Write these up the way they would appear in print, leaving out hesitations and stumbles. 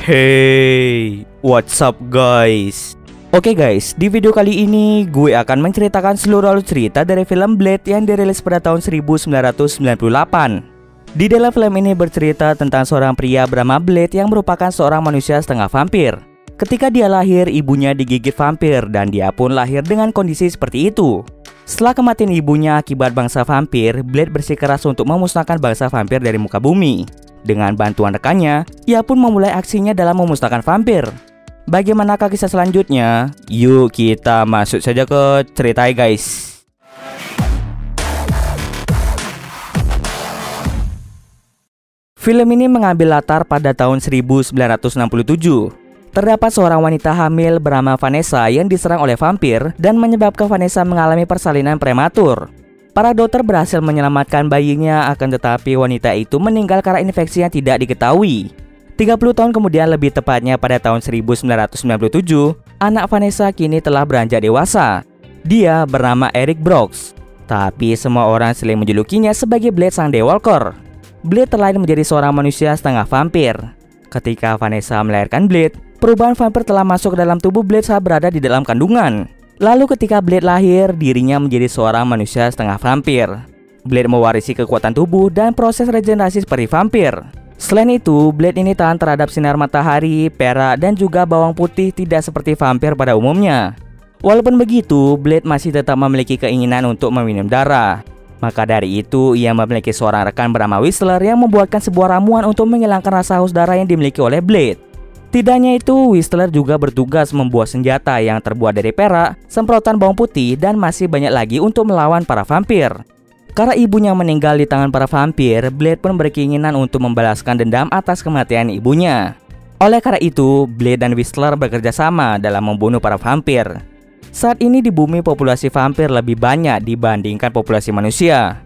Hey, what's up guys? Oke guys, di video kali ini gue akan menceritakan seluruh alur cerita dari film Blade yang dirilis pada tahun 1998. Di dalam film ini bercerita tentang seorang pria bernama Blade yang merupakan seorang manusia setengah vampir. Ketika dia lahir, ibunya digigit vampir dan dia pun lahir dengan kondisi seperti itu. Setelah kematian ibunya akibat bangsa vampir, Blade bersikeras untuk memusnahkan bangsa vampir dari muka bumi. Dengan bantuan rekannya, ia pun memulai aksinya dalam memusnahkan vampir. Bagaimanakah kisah selanjutnya? Yuk kita masuk saja ke ceritanya guys. Film ini mengambil latar pada tahun 1967. Terdapat seorang wanita hamil bernama Vanessa yang diserang oleh vampir dan menyebabkan Vanessa mengalami persalinan prematur. Para dokter berhasil menyelamatkan bayinya, akan tetapi wanita itu meninggal karena infeksi yang tidak diketahui. 30 tahun kemudian, lebih tepatnya pada tahun 1997, anak Vanessa kini telah beranjak dewasa. Dia bernama Eric Brooks, tapi semua orang sering menjulukinya sebagai Blade sang Daywalker. Blade terlahir menjadi seorang manusia setengah vampir. Ketika Vanessa melahirkan Blade, perubahan vampir telah masuk ke dalam tubuh Blade saat berada di dalam kandungan. Lalu ketika Blade lahir, dirinya menjadi seorang manusia setengah vampir. Blade mewarisi kekuatan tubuh dan proses regenerasi seperti vampir. Selain itu, Blade ini tahan terhadap sinar matahari, perak, dan juga bawang putih, tidak seperti vampir pada umumnya. Walaupun begitu, Blade masih tetap memiliki keinginan untuk meminum darah. Maka dari itu, ia memiliki seorang rekan bernama Whistler yang membuatkan sebuah ramuan untuk menghilangkan rasa haus darah yang dimiliki oleh Blade. Tidak hanya itu, Whistler juga bertugas membuat senjata yang terbuat dari perak, semprotan bawang putih, dan masih banyak lagi untuk melawan para vampir. Karena ibunya meninggal di tangan para vampir, Blade pun berkeinginan untuk membalaskan dendam atas kematian ibunya. Oleh karena itu, Blade dan Whistler bekerja sama dalam membunuh para vampir. Saat ini di bumi populasi vampir lebih banyak dibandingkan populasi manusia.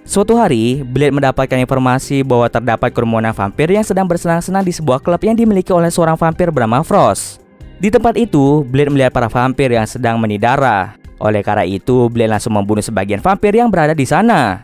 Suatu hari, Blade mendapatkan informasi bahwa terdapat kerumunan vampir yang sedang bersenang-senang di sebuah klub yang dimiliki oleh seorang vampir bernama Frost. Di tempat itu, Blade melihat para vampir yang sedang meni darah. Oleh karena itu, Blade langsung membunuh sebagian vampir yang berada di sana.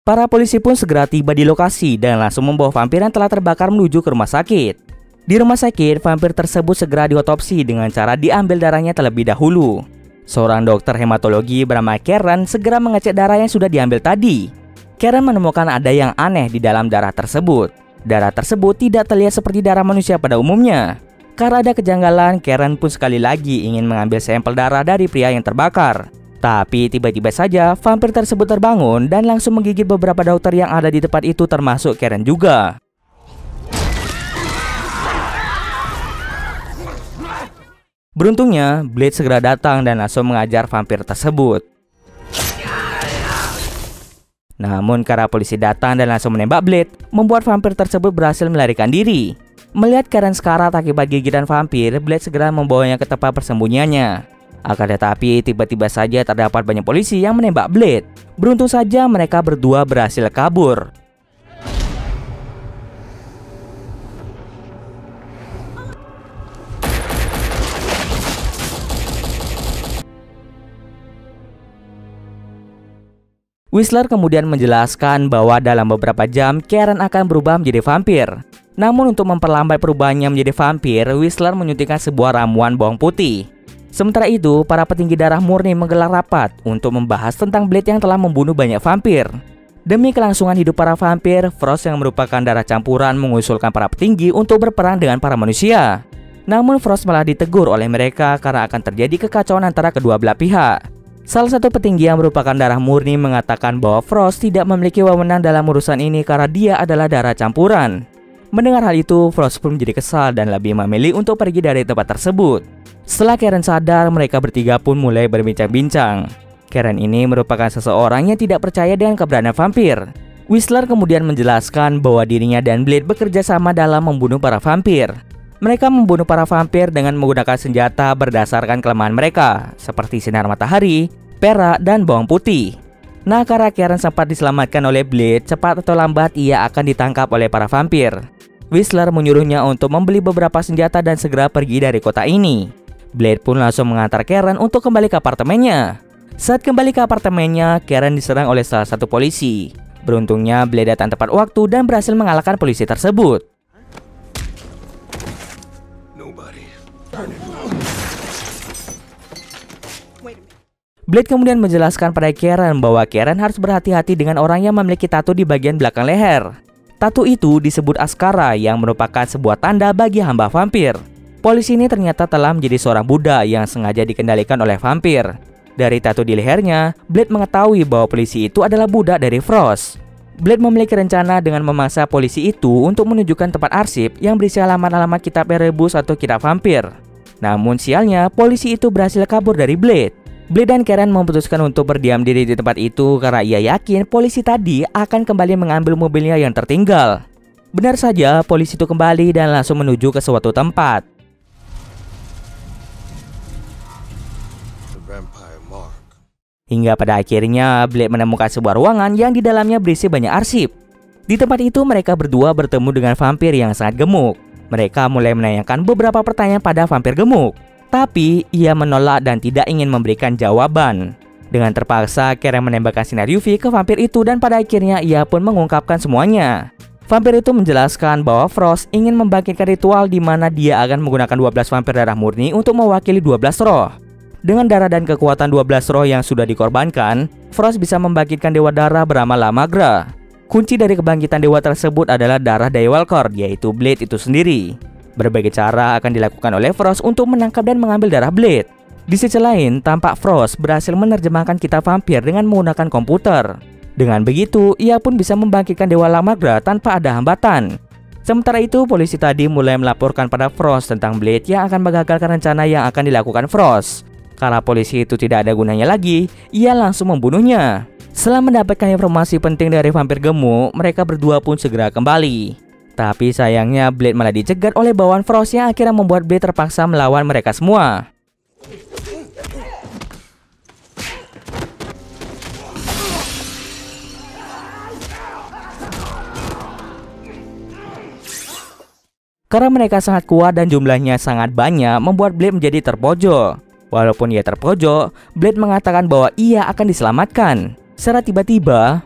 Para polisi pun segera tiba di lokasi dan langsung membawa vampir yang telah terbakar menuju ke rumah sakit. Di rumah sakit, vampir tersebut segera diotopsi dengan cara diambil darahnya terlebih dahulu. Seorang dokter hematologi bernama Karen segera mengecek darah yang sudah diambil tadi. Karen menemukan ada yang aneh di dalam darah tersebut. Darah tersebut tidak terlihat seperti darah manusia pada umumnya. Karena ada kejanggalan, Karen pun sekali lagi ingin mengambil sampel darah dari pria yang terbakar. Tapi tiba-tiba saja vampir tersebut terbangun dan langsung menggigit beberapa dokter yang ada di tempat itu, termasuk Karen juga. Beruntungnya, Blade segera datang dan langsung mengajar vampir tersebut. Namun karena polisi datang dan langsung menembak Blade, membuat vampir tersebut berhasil melarikan diri. Melihat Karen sekarat akibat gigitan vampir, Blade segera membawanya ke tempat persembunyiannya. Akan tetapi tiba-tiba saja terdapat banyak polisi yang menembak Blade. Beruntung saja mereka berdua berhasil kabur. Whistler kemudian menjelaskan bahwa dalam beberapa jam Karen akan berubah menjadi vampir. Namun untuk memperlambat perubahannya menjadi vampir, Whistler menyuntikkan sebuah ramuan bawang putih. Sementara itu, para petinggi darah murni menggelar rapat untuk membahas tentang Blade yang telah membunuh banyak vampir. Demi kelangsungan hidup para vampir, Frost yang merupakan darah campuran mengusulkan para petinggi untuk berperang dengan para manusia. Namun Frost malah ditegur oleh mereka karena akan terjadi kekacauan antara kedua belah pihak. Salah satu petinggi yang merupakan darah murni mengatakan bahwa Frost tidak memiliki wewenang dalam urusan ini karena dia adalah darah campuran. Mendengar hal itu, Frost pun menjadi kesal dan lebih memilih untuk pergi dari tempat tersebut. Setelah Karen sadar, mereka bertiga pun mulai berbincang-bincang. Karen ini merupakan seseorang yang tidak percaya dengan keberadaan vampir. Whistler kemudian menjelaskan bahwa dirinya dan Blade bekerja sama dalam membunuh para vampir. Mereka membunuh para vampir dengan menggunakan senjata berdasarkan kelemahan mereka, seperti sinar matahari, perak, dan bawang putih. Nah, karena Karen sempat diselamatkan oleh Blade, cepat atau lambat ia akan ditangkap oleh para vampir. Whistler menyuruhnya untuk membeli beberapa senjata dan segera pergi dari kota ini. Blade pun langsung mengantar Karen untuk kembali ke apartemennya. Saat kembali ke apartemennya, Karen diserang oleh salah satu polisi. Beruntungnya Blade datang tepat waktu dan berhasil mengalahkan polisi tersebut. Blade kemudian menjelaskan pada Karen bahwa Karen harus berhati-hati dengan orang yang memiliki tato di bagian belakang leher. Tato itu disebut Askara yang merupakan sebuah tanda bagi hamba vampir. Polisi ini ternyata telah menjadi seorang Buddha yang sengaja dikendalikan oleh vampir. Dari tato di lehernya, Blade mengetahui bahwa polisi itu adalah budak dari Frost. Blade memiliki rencana dengan memaksa polisi itu untuk menunjukkan tempat arsip yang berisi alamat-alamat kitab Erebus atau kitab vampir. Namun sialnya, polisi itu berhasil kabur dari Blade. Blade dan Karen memutuskan untuk berdiam diri di tempat itu karena ia yakin polisi tadi akan kembali mengambil mobilnya yang tertinggal. Benar saja, polisi itu kembali dan langsung menuju ke suatu tempat. Hingga pada akhirnya, Blade menemukan sebuah ruangan yang di dalamnya berisi banyak arsip. Di tempat itu mereka berdua bertemu dengan vampir yang sangat gemuk. Mereka mulai menanyakan beberapa pertanyaan pada vampir gemuk. Tapi ia menolak dan tidak ingin memberikan jawaban. Dengan terpaksa, Karen menembakkan sinar UV ke vampir itu dan pada akhirnya ia pun mengungkapkan semuanya. Vampir itu menjelaskan bahwa Frost ingin membangkitkan ritual di mana dia akan menggunakan 12 vampir darah murni untuk mewakili 12 roh. Dengan darah dan kekuatan 12 roh yang sudah dikorbankan, Frost bisa membangkitkan dewa darah bernama Lamagra. Kunci dari kebangkitan dewa tersebut adalah darah dari Welkor, yaitu Blade itu sendiri. Berbagai cara akan dilakukan oleh Frost untuk menangkap dan mengambil darah Blade. Di sisi lain, tampak Frost berhasil menerjemahkan kitab vampir dengan menggunakan komputer. Dengan begitu, ia pun bisa membangkitkan dewa Lamagra tanpa ada hambatan. Sementara itu, polisi tadi mulai melaporkan pada Frost tentang Blade yang akan mengagalkan rencana yang akan dilakukan Frost. Karena polisi itu tidak ada gunanya lagi, ia langsung membunuhnya. Setelah mendapatkan informasi penting dari vampir gemuk, mereka berdua pun segera kembali. Tapi sayangnya Blade malah dicegat oleh bawahan Frost yang akhirnya membuat Blade terpaksa melawan mereka semua. Karena mereka sangat kuat dan jumlahnya sangat banyak, membuat Blade menjadi terpojok. Walaupun ia terpojok, Blade mengatakan bahwa ia akan diselamatkan. Secara tiba-tiba,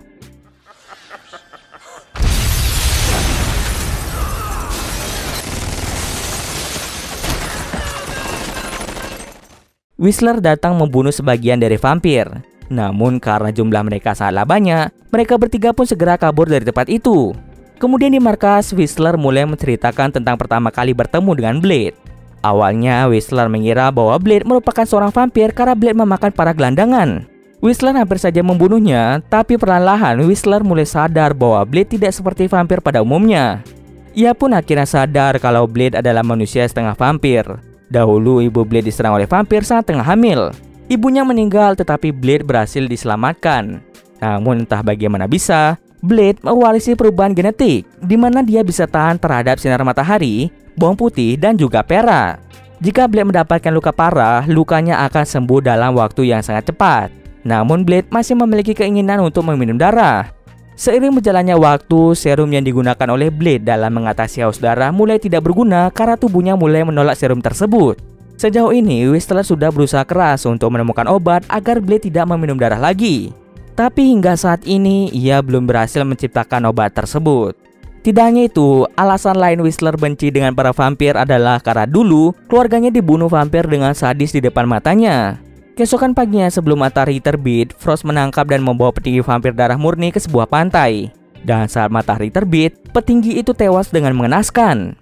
Whistler datang membunuh sebagian dari vampir. Namun karena jumlah mereka sangatlah banyak, mereka bertiga pun segera kabur dari tempat itu. Kemudian di markas, Whistler mulai menceritakan tentang pertama kali bertemu dengan Blade. Awalnya Whistler mengira bahwa Blade merupakan seorang vampir karena Blade memakan para gelandangan. Whistler hampir saja membunuhnya, tapi perlahan-lahan Whistler mulai sadar bahwa Blade tidak seperti vampir pada umumnya. Ia pun akhirnya sadar kalau Blade adalah manusia setengah vampir. Dahulu ibu Blade diserang oleh vampir saat tengah hamil. Ibunya meninggal tetapi Blade berhasil diselamatkan. Namun entah bagaimana bisa, Blade mewarisi perubahan genetik di mana dia bisa tahan terhadap sinar matahari, bawang putih, dan juga perak. Jika Blade mendapatkan luka parah, lukanya akan sembuh dalam waktu yang sangat cepat. Namun Blade masih memiliki keinginan untuk meminum darah. Seiring berjalannya waktu, serum yang digunakan oleh Blade dalam mengatasi haus darah mulai tidak berguna karena tubuhnya mulai menolak serum tersebut. Sejauh ini, Whistler sudah berusaha keras untuk menemukan obat agar Blade tidak meminum darah lagi. Tapi hingga saat ini, ia belum berhasil menciptakan obat tersebut. Tidak hanya itu, alasan lain Whistler benci dengan para vampir adalah karena dulu keluarganya dibunuh vampir dengan sadis di depan matanya. Keesokan paginya sebelum matahari terbit, Frost menangkap dan membawa petinggi vampir darah murni ke sebuah pantai. Dan saat matahari terbit, petinggi itu tewas dengan mengenaskan.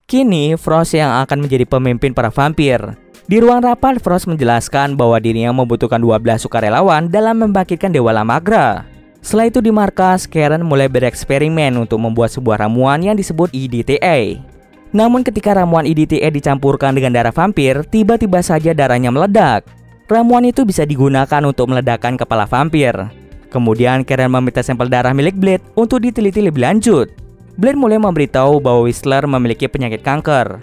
Kini, Frost yang akan menjadi pemimpin para vampir. Di ruang rapat, Frost menjelaskan bahwa dirinya membutuhkan 12 sukarelawan dalam membangkitkan Dewa Lamagra. Setelah itu di markas, Karen mulai bereksperimen untuk membuat sebuah ramuan yang disebut EDTA. Namun ketika ramuan EDTA dicampurkan dengan darah vampir, tiba-tiba saja darahnya meledak. Ramuan itu bisa digunakan untuk meledakkan kepala vampir. Kemudian Karen meminta sampel darah milik Blade untuk diteliti lebih lanjut. Blade mulai memberitahu bahwa Whistler memiliki penyakit kanker.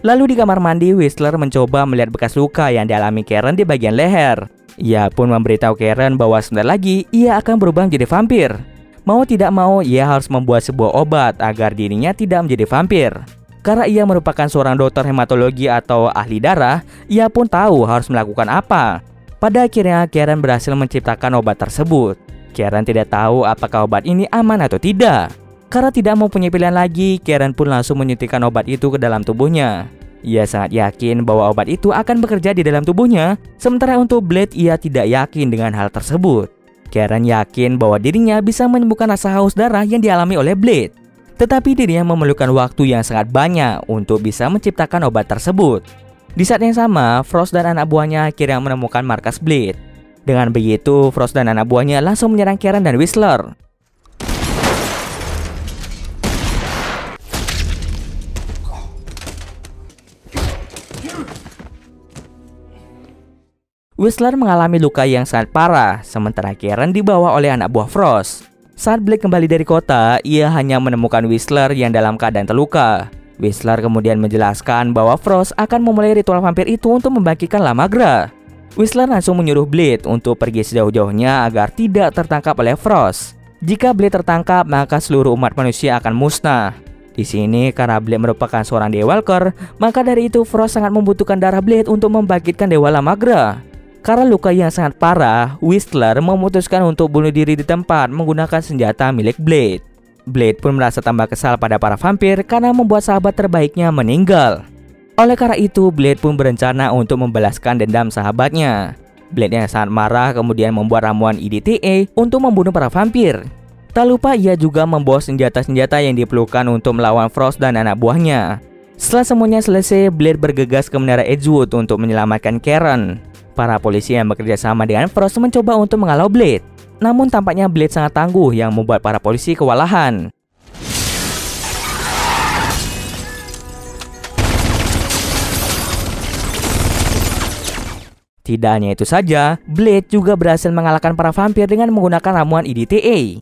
Lalu di kamar mandi, Whistler mencoba melihat bekas luka yang dialami Karen di bagian leher. Ia pun memberitahu Karen bahwa sebentar lagi ia akan berubah menjadi vampir. Mau tidak mau, ia harus membuat sebuah obat agar dirinya tidak menjadi vampir. Karena ia merupakan seorang dokter hematologi atau ahli darah, ia pun tahu harus melakukan apa. Pada akhirnya, Karen berhasil menciptakan obat tersebut. Karen tidak tahu apakah obat ini aman atau tidak. Karena tidak mempunyai pilihan lagi, Karen pun langsung menyuntikkan obat itu ke dalam tubuhnya. Ia sangat yakin bahwa obat itu akan bekerja di dalam tubuhnya, sementara untuk Blade ia tidak yakin dengan hal tersebut. Karen yakin bahwa dirinya bisa menyembuhkan rasa haus darah yang dialami oleh Blade. Tetapi dirinya memerlukan waktu yang sangat banyak untuk bisa menciptakan obat tersebut. Di saat yang sama, Frost dan anak buahnya akhirnya menemukan markas Blade. Dengan begitu, Frost dan anak buahnya langsung menyerang Karen dan Whistler. Whistler mengalami luka yang sangat parah, sementara Karen dibawa oleh anak buah Frost. Saat Blade kembali dari kota, ia hanya menemukan Whistler yang dalam keadaan terluka. Whistler kemudian menjelaskan bahwa Frost akan memulai ritual vampir itu untuk membangkitkan Lamagra. Whistler langsung menyuruh Blade untuk pergi sejauh-jauhnya agar tidak tertangkap oleh Frost. Jika Blade tertangkap, maka seluruh umat manusia akan musnah. Di sini, karena Blade merupakan seorang Daywalker, maka dari itu Frost sangat membutuhkan darah Blade untuk membangkitkan Dewa Lamagra. Karena luka yang sangat parah, Whistler memutuskan untuk bunuh diri di tempat menggunakan senjata milik Blade. Blade pun merasa tambah kesal pada para vampir karena membuat sahabat terbaiknya meninggal. Oleh karena itu, Blade pun berencana untuk membalaskan dendam sahabatnya. Blade yang sangat marah kemudian membuat ramuan EDTA untuk membunuh para vampir. Tak lupa ia juga membawa senjata-senjata yang diperlukan untuk melawan Frost dan anak buahnya. Setelah semuanya selesai, Blade bergegas ke menara Edgewood untuk menyelamatkan Karen. Para polisi yang bekerja sama dengan Frost mencoba untuk menghalau Blade. Namun tampaknya Blade sangat tangguh yang membuat para polisi kewalahan. Tidak hanya itu saja, Blade juga berhasil mengalahkan para vampir dengan menggunakan ramuan EDTA.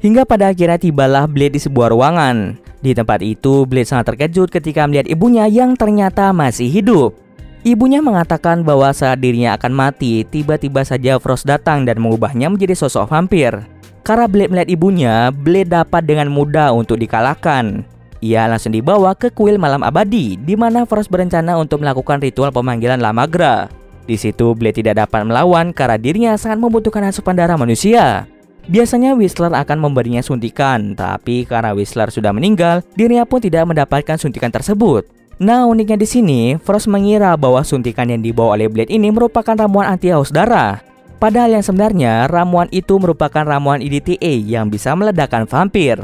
Hingga pada akhirnya tibalah Blade di sebuah ruangan. Di tempat itu, Blade sangat terkejut ketika melihat ibunya yang ternyata masih hidup. Ibunya mengatakan bahwa saat dirinya akan mati, tiba-tiba saja Frost datang dan mengubahnya menjadi sosok vampir. Karena Blade melihat ibunya, Blade dapat dengan mudah untuk dikalahkan. Ia langsung dibawa ke kuil malam abadi, di mana Frost berencana untuk melakukan ritual pemanggilan Lamagra. Di situ Blade tidak dapat melawan karena dirinya sangat membutuhkan asupan darah manusia. Biasanya Whistler akan memberinya suntikan, tapi karena Whistler sudah meninggal, dirinya pun tidak mendapatkan suntikan tersebut. Nah, uniknya di sini, Frost mengira bahwa suntikan yang dibawa oleh Blade ini merupakan ramuan anti haus darah. Padahal yang sebenarnya, ramuan itu merupakan ramuan EDTA yang bisa meledakkan vampir.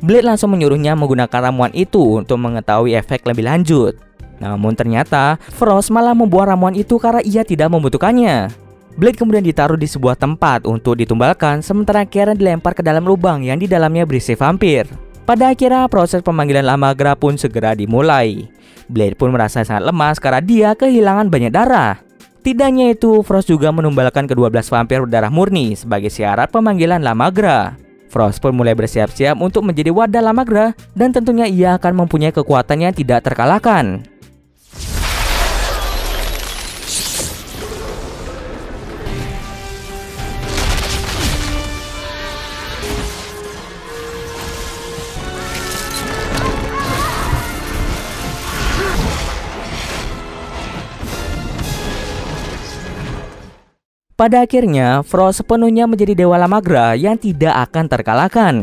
Blade langsung menyuruhnya menggunakan ramuan itu untuk mengetahui efek lebih lanjut. Namun ternyata, Frost malah membuang ramuan itu karena ia tidak membutuhkannya. Blade kemudian ditaruh di sebuah tempat untuk ditumbalkan, sementara Karen dilempar ke dalam lubang yang di dalamnya berisi vampir. Pada akhirnya proses pemanggilan Lamagra pun segera dimulai. Blade pun merasa sangat lemas karena dia kehilangan banyak darah. Tidak hanya itu, Frost juga menumbalkan ke-12 vampir berdarah murni sebagai syarat pemanggilan Lamagra. Frost pun mulai bersiap-siap untuk menjadi wadah Lamagra dan tentunya ia akan mempunyai kekuatan yang tidak terkalahkan. Pada akhirnya, Frost sepenuhnya menjadi Dewa Lamagra yang tidak akan terkalahkan.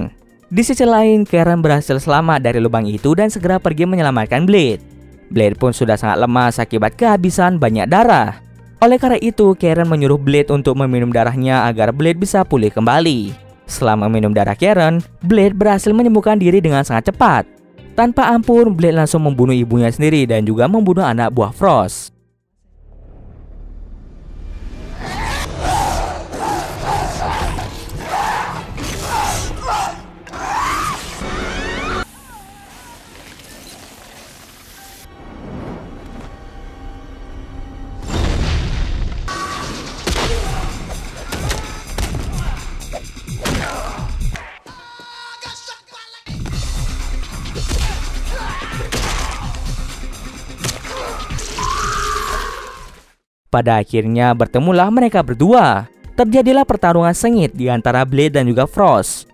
Di sisi lain, Karen berhasil selamat dari lubang itu dan segera pergi menyelamatkan Blade. Blade pun sudah sangat lemas akibat kehabisan banyak darah. Oleh karena itu, Karen menyuruh Blade untuk meminum darahnya agar Blade bisa pulih kembali. Setelah meminum darah Karen, Blade berhasil menyembuhkan diri dengan sangat cepat. Tanpa ampun, Blade langsung membunuh ibunya sendiri dan juga membunuh anak buah Frost. Pada akhirnya bertemulah mereka berdua. Terjadilah pertarungan sengit di antara Blade dan juga Frost.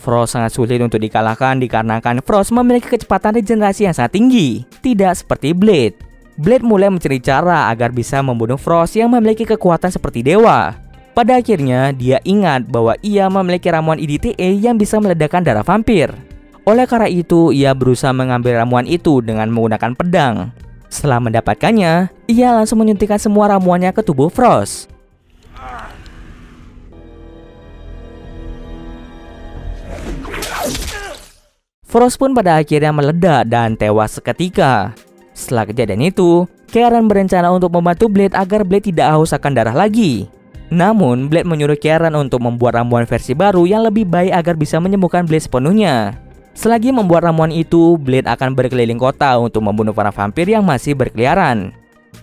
Frost sangat sulit untuk dikalahkan dikarenakan Frost memiliki kecepatan regenerasi yang sangat tinggi, tidak seperti Blade. Blade mulai mencari cara agar bisa membunuh Frost yang memiliki kekuatan seperti dewa. Pada akhirnya, dia ingat bahwa ia memiliki ramuan IDTA yang bisa meledakkan darah vampir. Oleh karena itu, ia berusaha mengambil ramuan itu dengan menggunakan pedang. Setelah mendapatkannya, ia langsung menyuntikkan semua ramuannya ke tubuh Frost. Frost pun pada akhirnya meledak dan tewas seketika. Setelah kejadian itu, Karen berencana untuk membantu Blade agar Blade tidak haus akan darah lagi. Namun, Blade menyuruh Karen untuk membuat ramuan versi baru yang lebih baik agar bisa menyembuhkan Blade sepenuhnya. Selagi membuat ramuan itu, Blade akan berkeliling kota untuk membunuh para vampir yang masih berkeliaran.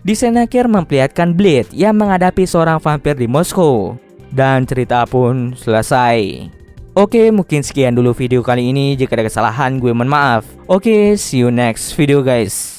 Di sana Karen memperlihatkan Blade yang menghadapi seorang vampir di Moskow. Dan cerita pun selesai. Oke, mungkin sekian dulu video kali ini. Jika ada kesalahan, gue mohon maaf. Oke, see you next video guys.